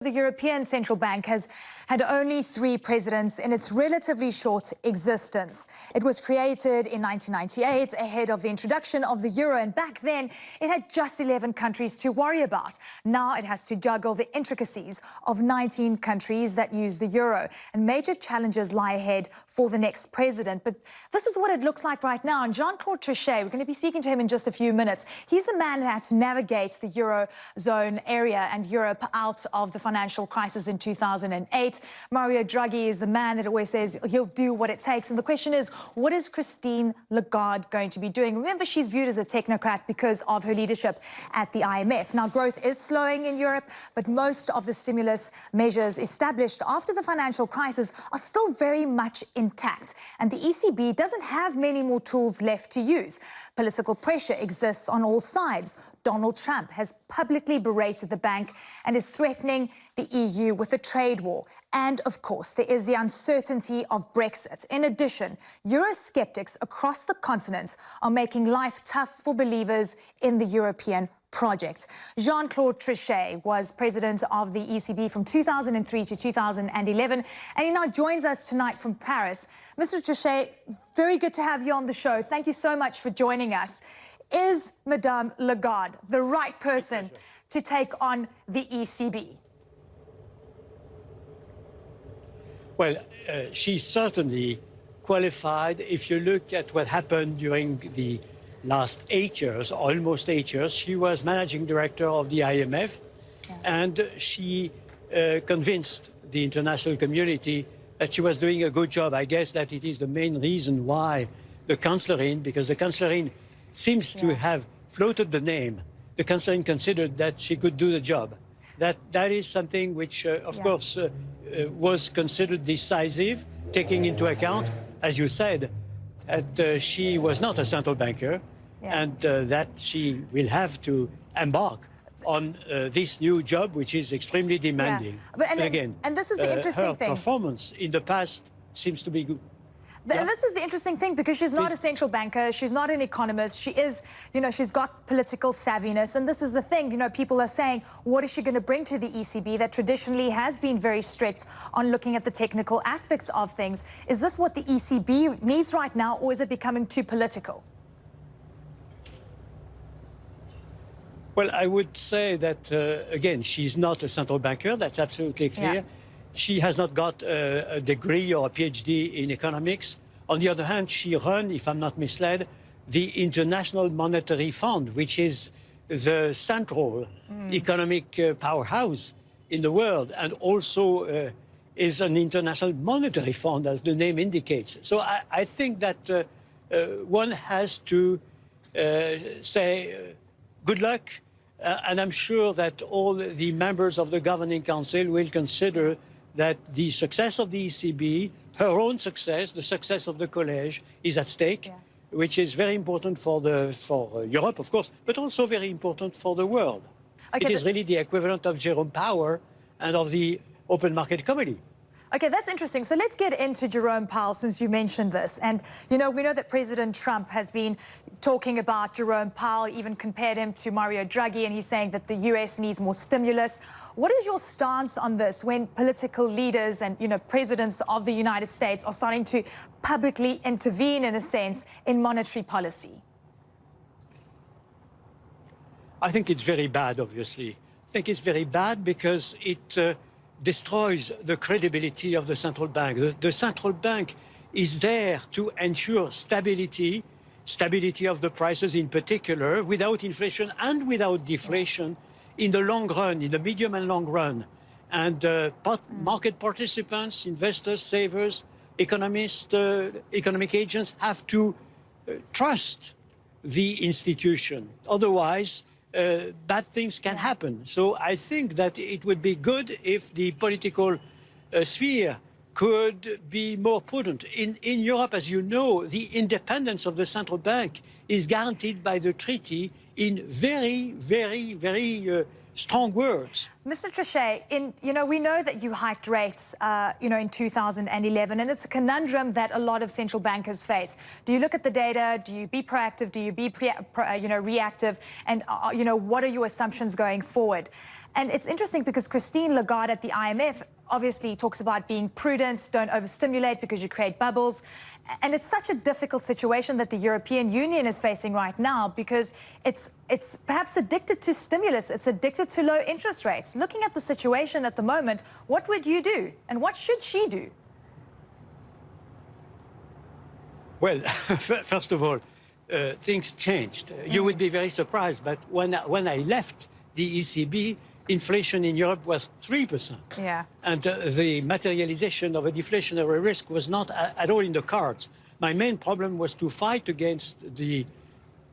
The European Central Bank has had only 3 presidents in its relatively short existence. It was created in 1998 ahead of the introduction of the euro, and back then it had just 11 countries to worry about. Now it has to juggle the intricacies of 19 countries that use the euro, and major challenges lie ahead for the next president. But this is what it looks like right now. And Jean-Claude Trichet, we're going to be speaking to him in just a few minutes. He's the man that navigates the eurozone area and Europe out of the financial crisis in 2008. Mario Draghi is the man that always says he'll do what it takes. And the question is, what is Christine Lagarde going to be doing? Remember, she's viewed as a technocrat because of her leadership at the IMF. Now, growth is slowing in Europe, but most of the stimulus measures established after the financial crisis are still very much intact. And the ECB doesn't have many more tools left to use. Political pressure exists on all sides. Donald Trump has publicly berated the bank and is threatening the EU with a trade war. And, of course, there is the uncertainty of Brexit. In addition, Eurosceptics across the continent are making life tough for believers in the European project. Jean-Claude Trichet was president of the ECB from 2003 to 2011, and he now joins us tonight from Paris. Mr. Trichet, very good to have you on the show. Thank you so much for joining us. Is Madame Lagarde the right person to take on the ECB? Well, she's certainly qualified. If you look at what happened during the last 8 years, almost 8 years, she was managing director of the IMF, and she convinced the international community that she was doing a good job. I guess that it is the main reason why the Kanzlerin, because the Kanzlerin seems to have floated the name. The Kanzlerin considered that she could do the job. That is something which, of course, was considered decisive, taking into account, as you said, that she was not a central banker, and that she will have to embark on this new job, which is extremely demanding. But again, and this is the interesting her thing. Performance in the past seems to be good. This is the interesting thing, because she's not a central banker, she's not an economist, she is, she's got political savviness, and this is the thing, people are saying, what is she going to bring to the ECB that traditionally has been very strict on looking at the technical aspects of things? Is this what the ECB needs right now, or is it becoming too political? Well, I would say that, again, she's not a central banker, that's absolutely clear. Yeah. She has not got a degree or a PhD in economics. On the other hand, she ran, if I'm not misled, the International Monetary Fund, which is the central economic powerhouse in the world, and also is an international monetary fund, as the name indicates. So I think that one has to say good luck, and I'm sure that all the members of the Governing Council will consider that the success of the ECB, her own success, the success of the college, is at stake, which is very important for Europe, of course, but also very important for the world. Okay, it is really the equivalent of Jerome Powell and of the Open Market Committee. Okay, that's interesting. So let's get into Jerome Powell, since you mentioned this. And, we know that President Trump has been talking about Jerome Powell, even compared him to Mario Draghi, and he's saying that the US needs more stimulus. What is your stance on this when political leaders and, presidents of the United States are starting to publicly intervene, in a sense, in monetary policy? I think it's very bad, obviously. I think it's very bad because it destroys the credibility of the central bank. The central bank is there to ensure stability of the prices in particular, without inflation and without deflation in the long run, in the medium and long run. And market participants, investors, savers, economists, economic agents have to trust the institution. Otherwise, bad things can happen. So I think that it would be good if the political sphere could be more prudent. In Europe, as you know, the independence of the central bank is guaranteed by the treaty in very, very, very strong words. Mr. Trichet, we know that you hiked rates, in 2011, and it's a conundrum that a lot of central bankers face. Do you look at the data? Do you be proactive? Do you be reactive? And, what are your assumptions going forward? And it's interesting because Christine Lagarde at the IMF obviously talks about being prudent, don't overstimulate because you create bubbles. And it's such a difficult situation that the European Union is facing right now because it's perhaps addicted to stimulus, it's addicted to low interest rates. Looking at the situation at the moment, what would you do? And what should she do? Well, first of all, things changed. You would be very surprised, but when I left the ECB, inflation in Europe was 3%. Yeah. And the materialization of a deflationary risk was not at all in the cards. My main problem was to fight against the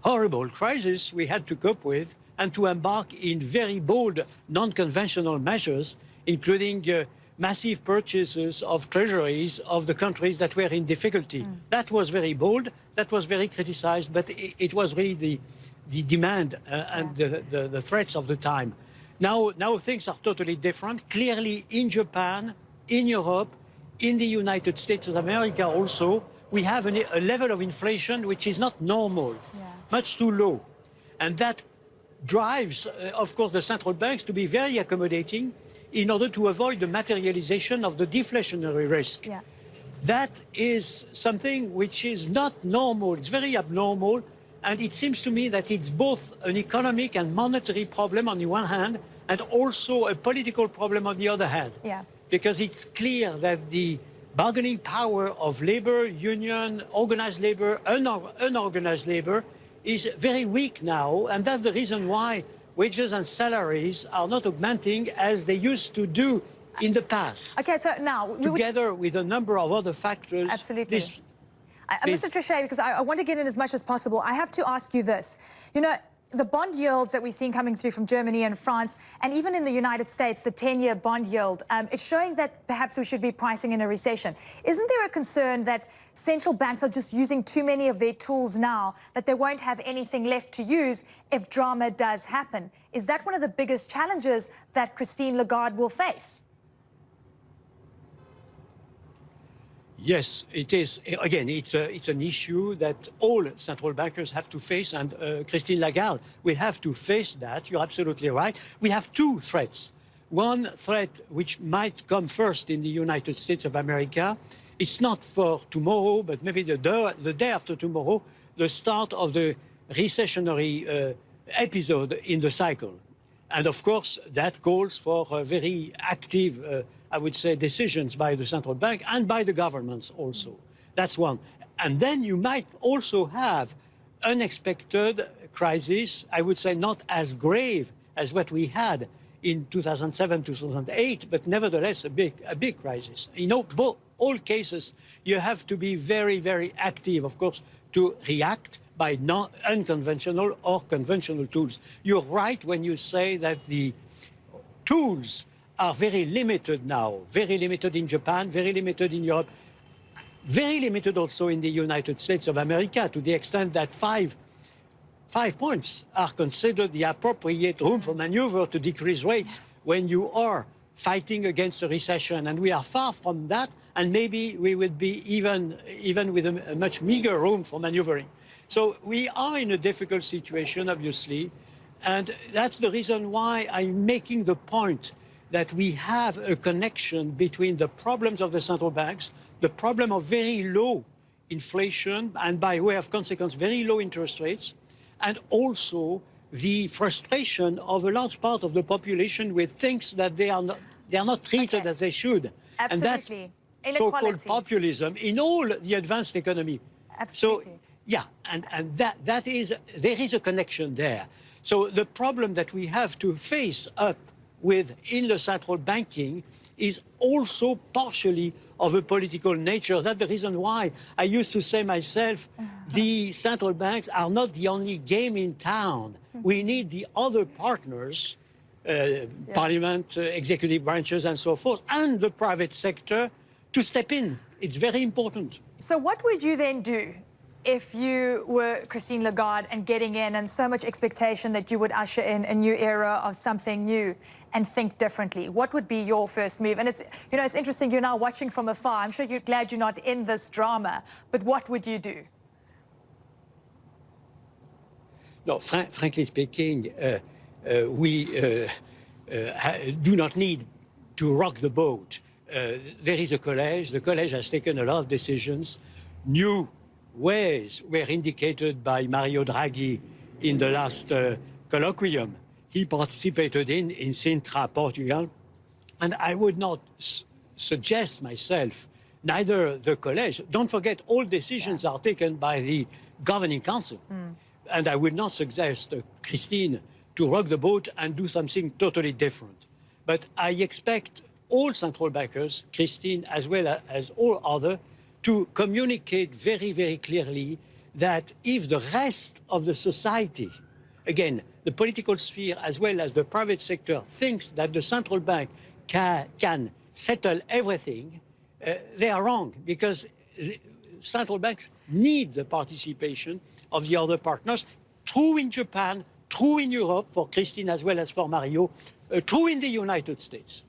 horrible crisis we had to cope with and to embark in very bold, non-conventional measures, including massive purchases of treasuries of the countries that were in difficulty. That was very bold, that was very criticized, but it was really the demand and the threats of the time. Now things are totally different. Clearly in Japan, in Europe, in the United States of America also, we have a level of inflation which is not normal, much too low. And that drives, of course, the central banks to be very accommodating in order to avoid the materialization of the deflationary risk. Yeah. That is something which is not normal. It's very abnormal. And it seems to me that it's both an economic and monetary problem on the one hand, and also a political problem on the other hand. Yeah. Because it's clear that the bargaining power of labor, union, organized labor, unorganized labor is very weak now. And that's the reason why wages and salaries are not augmenting as they used to do in the past. Okay, so now... Together with a number of other factors. Absolutely. Mr. Trichet, because I want to get in as much as possible, I have to ask you this. You know, the bond yields that we've seen coming through from Germany and France, and even in the United States, the 10-year bond yield, it's showing that perhaps we should be pricing in a recession. Isn't there a concern that central banks are just using too many of their tools now, that they won't have anything left to use if drama does happen? Is that one of the biggest challenges that Christine Lagarde will face? Yes, it is. Again, it's an issue that all central bankers have to face, and Christine Lagarde will have to face that. You're absolutely right. We have two threats. One threat, which might come first in the United States of America, it's not for tomorrow, but maybe the day after tomorrow, the start of the recessionary episode in the cycle. And of course, that calls for a very active I would say, decisions by the central bank and by the governments also. That's one. And then you might also have unexpected crises, I would say not as grave as what we had in 2007, 2008, but nevertheless a big crisis. In all cases, you have to be very, very active, of course, to react by unconventional or conventional tools. You're right when you say that the tools are very limited now, very limited in Japan, very limited in Europe, very limited also in the United States of America, to the extent that five points are considered the appropriate room for maneuver to decrease rates when you are fighting against a recession. And we are far from that, and maybe we would be even with a much meager room for maneuvering. So we are in a difficult situation, obviously, and that's the reason why I'm making the point that we have a connection between the problems of the central banks, the problem of very low inflation, and by way of consequence, very low interest rates, and also the frustration of a large part of the population with things that they are not treated as they should. Absolutely. And that's so-called populism in all the advanced economy. Absolutely. So, yeah, and there is a connection there. So the problem that we have to face up with in the central banking is also partially of a political nature. That's the reason why I used to say myself, the central banks are not the only game in town. We need the other partners, parliament, executive branches, and so forth, and the private sector to step in. It's very important. So what would you then do if you were Christine Lagarde and getting in and so much expectation that you would usher in a new era of something new and think differently? What would be your first move? And it's interesting, you're now watching from afar. I'm sure you're glad you're not in this drama, but what would you do? No, frankly speaking, do not need to rock the boat. There is a college. The college has taken a lot of decisions. New ways were indicated by Mario Draghi in the last colloquium he participated in Sintra, Portugal. And I would not suggest myself, neither the college, don't forget all decisions are taken by the governing council. And I would not suggest Christine to rock the boat and do something totally different. But I expect all central bankers, Christine as well as all others, to communicate very, very clearly that if the rest of the society, again, the political sphere as well as the private sector, thinks that the central bank can settle everything, they are wrong, because central banks need the participation of the other partners, true in Japan, true in Europe, for Christine as well as for Mario, true in the United States.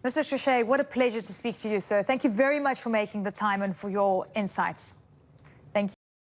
Mr. Trichet, what a pleasure to speak to you, sir. Thank you very much for making the time and for your insights.